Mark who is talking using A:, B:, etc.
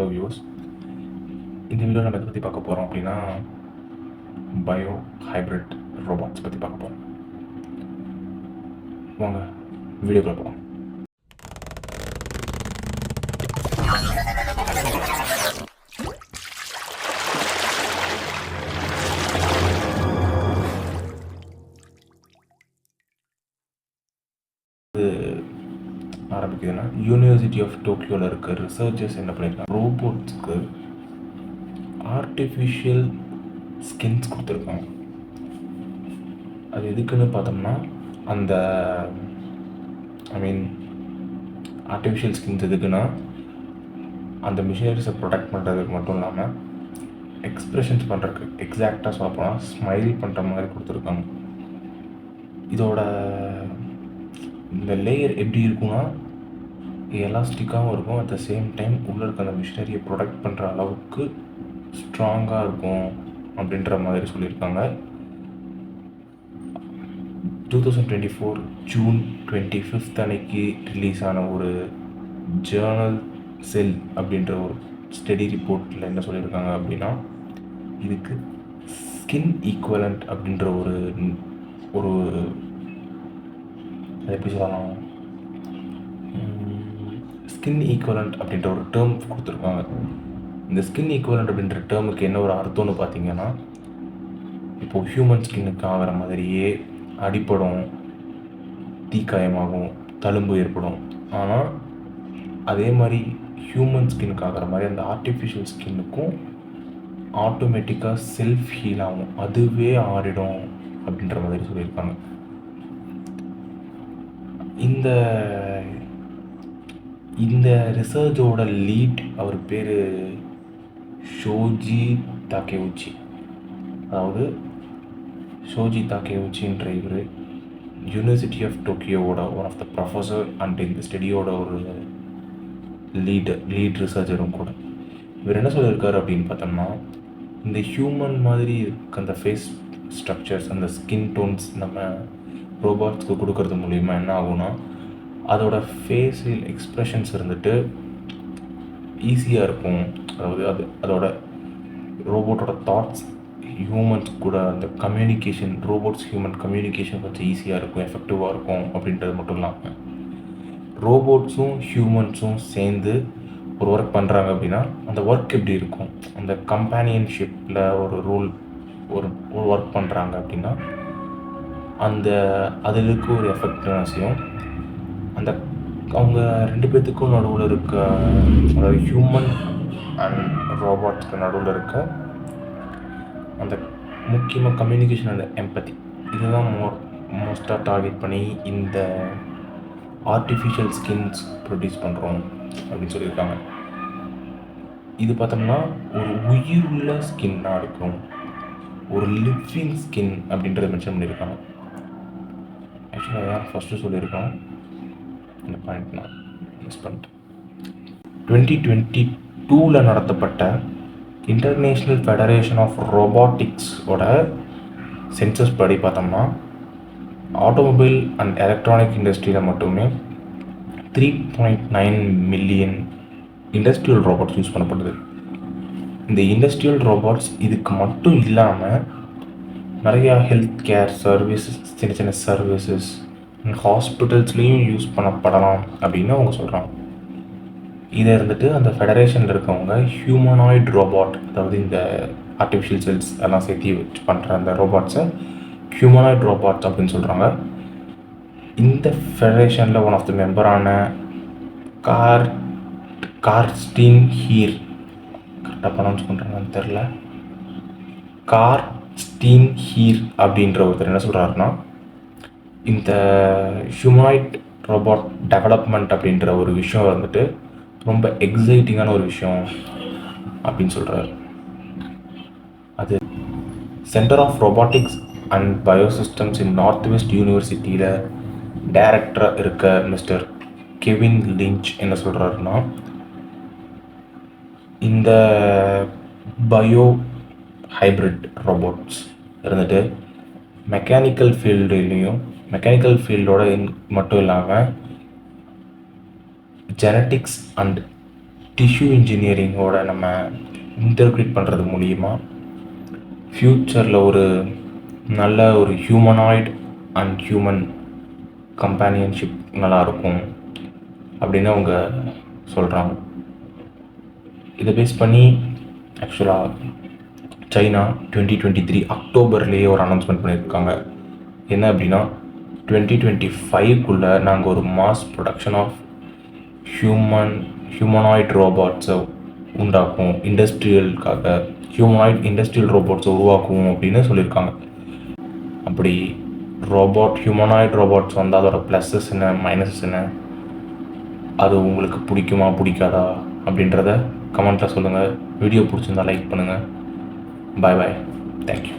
A: Hello views. இந்த video நம்ம எதை பற்றி பார்க்க போகிறோம் அப்படின்னா பயோ ஹைப்ரிட் ரோபாட்ஸ் பற்றி பார்க்க போகிறோம். வாங்க வீடியோக்குள்ள போகலாம். ஆரம்பிக்குதுன்னா யூனிவர்சிட்டி ஆஃப் டோக்கியோவில் இருக்க ரிசர்ச்சர்ஸ் என்ன பண்ணியிருக்காங்க, ரோபோட்ஸ்க்கு ஆர்டிஃபிஷியல் ஸ்கின்ஸ் கொடுத்துருக்காங்க. அது எதுக்குன்னு பார்த்தோம்னா அந்த ஆர்டிஃபிஷியல் ஸ்கின்ஸ் எதுக்குன்னா அந்த மிஷினரிஸை ப்ரொடெக்ட் பண்ணுறதுக்கு மட்டும் இல்லாமல் எக்ஸ்ப்ரெஷன்ஸ் பண்ணுறதுக்கு, எக்ஸாக்டாக சொல்லப்போனால் ஸ்மைல் பண்ணுற மாதிரி கொடுத்துருக்காங்க. இதோட இந்த லேயர் எப்படி இருக்குன்னா எலாஸ்டிக்காகவும் இருக்கும், அட் த சேம் டைம் உள்ளே இருக்க அந்த மிஷினரியை ப்ரொடெக்ட் பண்ணுற அளவுக்கு ஸ்ட்ராங்காக இருக்கும் அப்படின்ற மாதிரி சொல்லியிருக்காங்க. 2024 ஜூன் 25 அன்னைக்கு ரிலீஸ் ஆன ஒரு ஜேர்னல் செல் அப்படின்ற ஒரு ஸ்டடி ரிப்போர்ட்டில் என்ன சொல்லியிருக்காங்க அப்படின்னா, இதுக்கு ஸ்கின் ஈக்குவலண்ட் அப்படின்ற ஒரு அது எப்படி சொல்லலாம், ஸ்கின் ஈக்குவலண்ட் அப்படின்ற ஒரு டேர்ம் கொடுத்துருக்காங்க. இந்த ஸ்கின் ஈக்குவலண்ட் அப்படின்ற டேர்முக்கு என்ன ஒரு அர்த்தம்னு பார்த்தீங்கன்னா, இப்போது ஹியூமன் ஸ்கின்னுக்கு ஆகிற மாதிரியே அடிப்படும், தீக்காயமாகும், தழும்பு ஏற்படும். ஆனால் அதே மாதிரி ஹியூமன் ஸ்கின்னுக்கு ஆகிற மாதிரி அந்த ஆர்டிஃபிஷியல் ஸ்கின்னுக்கும் ஆட்டோமேட்டிக்காக செல்ஃப் ஹீல் ஆகும், அதுவே ஆறிடும் அப்படின்ற மாதிரி சொல்லியிருக்காங்க. இந்த ரிசர்ச்சோட லீட் அவர் பேர் ஷோஜி தாக்கேவுச்சி. அதாவது ஷோஜி தாக்கேவுச்சின்ற இவர் யூனிவர்சிட்டி ஆஃப் டோக்கியோவோட one of the professor and இந்த ஸ்டடியோட ஒரு லீட் ரிசர்ச்சரும் கூட. இவர் என்ன சொல்லியிருக்காரு அப்படின்னு பார்த்தோம்னா, இந்த ஹியூமன் மாதிரி இருக்க அந்த ஃபேஸ் ஸ்ட்ரக்சர்ஸ், அந்த ஸ்கின் டோன்ஸ் நம்ம ரோபாட்ஸ்க்கு கொடுக்கறது மூலிமா என்ன ஆகும்னா, அதோட ஃபேஸியல் எக்ஸ்ப்ரெஷன்ஸ் இருந்துட்டு ஈஸியாக இருக்கும். அதாவது அதோட ரோபோட்டோட தாட்ஸ் ஹியூமன்ஸ் கூட அந்த கம்யூனிகேஷன், ரோபோட்ஸ் ஹியூமன் கம்யூனிகேஷன் கொஞ்சம் ஈஸியாக இருக்கும், எஃபெக்டிவாக இருக்கும் அப்படின்றது மட்டும் இல்லாமல் ரோபோட்ஸும் ஹியூமன்ஸும் சேர்ந்து ஒரு ஒர்க் பண்ணுறாங்க அப்படின்னா அந்த ஒர்க் எப்படி இருக்கும், அந்த கம்பேனியன்ஷிப்பில் ஒரு ஒர்க் பண்ணுறாங்க அப்படின்னா அதுக்கு ஒரு எஃபெக்ட்னு செய்யும். அவங்க ரெண்டு பேர்த்துக்கும் நடுவில் இருக்க, அதாவது ஹியூமன் அண்ட் ரோபாட்ஸ்க்கு நடுவில் இருக்க அந்த முக்கியமாக கம்யூனிகேஷன் அண்ட் எம்பத்தி, இதுதான் மோஸ்ட்டாக டார்கெட் பண்ணி இந்த ஆர்டிஃபிஷியல் ஸ்கின்ஸ் ப்ரொடியூஸ் பண்ணுறோம் அப்படின்னு சொல்லியிருக்காங்க. இது பார்த்தோம்னா ஒரு உயிருள்ள ஸ்கின்னாக இருக்கும், ஒரு லிவிங் ஸ்கின் அப்படின்றத மென்ஷன் பண்ணியிருக்காங்க. ஆக்சுவலாக அதான் ஃபஸ்ட்டு சொல்லியிருக்கோம், இந்த பாயிண்ட் நான் மிஸ் பண்ணிட்டேன். 2022 நடத்தப்பட்ட இன்டர்நேஷ்னல் ஃபெடரேஷன் ஆஃப் ரோபாட்டிக்ஸோட சென்சஸ் படி பார்த்தோம்னா ஆட்டோமொபைல் அண்ட் எலக்ட்ரானிக் இண்டஸ்ட்ரியில் மட்டுமே 3.9 மில்லியன் இண்டஸ்ட்ரியல் ரோபாட்ஸ் யூஸ் பண்ணப்படுது. இந்த இண்டஸ்ட்ரியல் ரோபாட்ஸ் இதுக்கு மட்டும் இல்லாமல் நிறையா ஹெல்த் கேர் சர்வீசஸ், சின்ன சின்ன சர்வீசஸ் ஹாஸ்பிட்டல்ஸ்லேயும் யூஸ் பண்ணப்படலாம் அப்படின்னு அவங்க சொல்கிறாங்க. இதை இருந்துட்டு அந்த ஃபெடரேஷனில் இருக்கவங்க ஹியூமனாய்ட் ரோபாட், அதாவது இந்த ஆர்டிஃபிஷியல் செல்ஸ் எல்லாம் சேர்த்து வச்சு பண்ணுற அந்த ரோபாட்ஸை ஹியூமனாய்ட் ரோபாட்ஸ் அப்படின்னு சொல்கிறாங்க. இந்த ஃபெடரேஷனில் ஒன் ஆஃப் த மெம்பரான கார்ஸ்டீன் ஹீர், கரெக்டாக ப்ரொனவுன்ஸ் பண்ணுறாங்கன்னு தெரில, கார்ஸ்டீன் ஹீர் அப்படின்ற ஒருத்தர் என்ன சொல்கிறாருன்னா, இந்த ஹியூமனாய்ட் ரோபாட் டெவலப்மெண்ட் அப்படின்ற ஒரு விஷயம் வந்துட்டு ரொம்ப எக்ஸைட்டிங்கான ஒரு விஷயம் அப்படின்னு சொல்கிறார். அது centre of robotics and biosystems in north west யூனிவர்சிட்டியில் டைரக்டராக இருக்க மிஸ்டர் கெவின் லிஞ்ச் என்ன சொல்கிறாருன்னா, இந்த பயோ ஹைப்ரிட் ரோபோட்ஸ் இருந்துட்டு மெக்கானிக்கல் ஃபீல்டோட மட்டும் இல்லாமல் ஜெனட்டிக்ஸ் அண்ட் டிஷ்யூ இன்ஜினியரிங்கோட நம்ம இன்டர்கிரேட் பண்ணுறது மூலிமா ஃப்யூச்சரில் ஒரு நல்ல ஒரு ஹியூமனாய்ட் அண்ட் ஹியூமன் கம்பேனியன்ஷிப் நல்லாயிருக்கும் அப்படின்னு அவங்க சொல்கிறாங்க. இதை பேஸ் பண்ணி ஆக்சுவலாக சைனா 2023 அக்டோபர்லேயே ஒரு அனௌன்ஸ்மெண்ட் பண்ணியிருக்காங்க. என்ன அப்படின்னா 2025 நாங்கள் ஒரு மாஸ் ப்ரொடக்ஷன் ஆஃப் ஹியூமனாய்ட் ரோபோட்ஸை உண்டாக்கும், இண்டஸ்ட்ரியலுக்காக இண்டஸ்ட்ரியல் ரோபோட்ஸை உருவாக்குவோம் அப்படின்னு சொல்லியிருக்காங்க. அப்படி ஹியூமனாய்ட் ரோபோட்ஸ் வந்து அதோட ப்ளஸஸ் என்ன மைனஸஸ் என்ன, அது உங்களுக்கு பிடிக்குமா பிடிக்காதா அப்படின்றத கமெண்ட்டில் சொல்லுங்கள். வீடியோ பிடிச்சிருந்தா லைக் பண்ணுங்கள். பாய் பாய். தேங்க்யூ.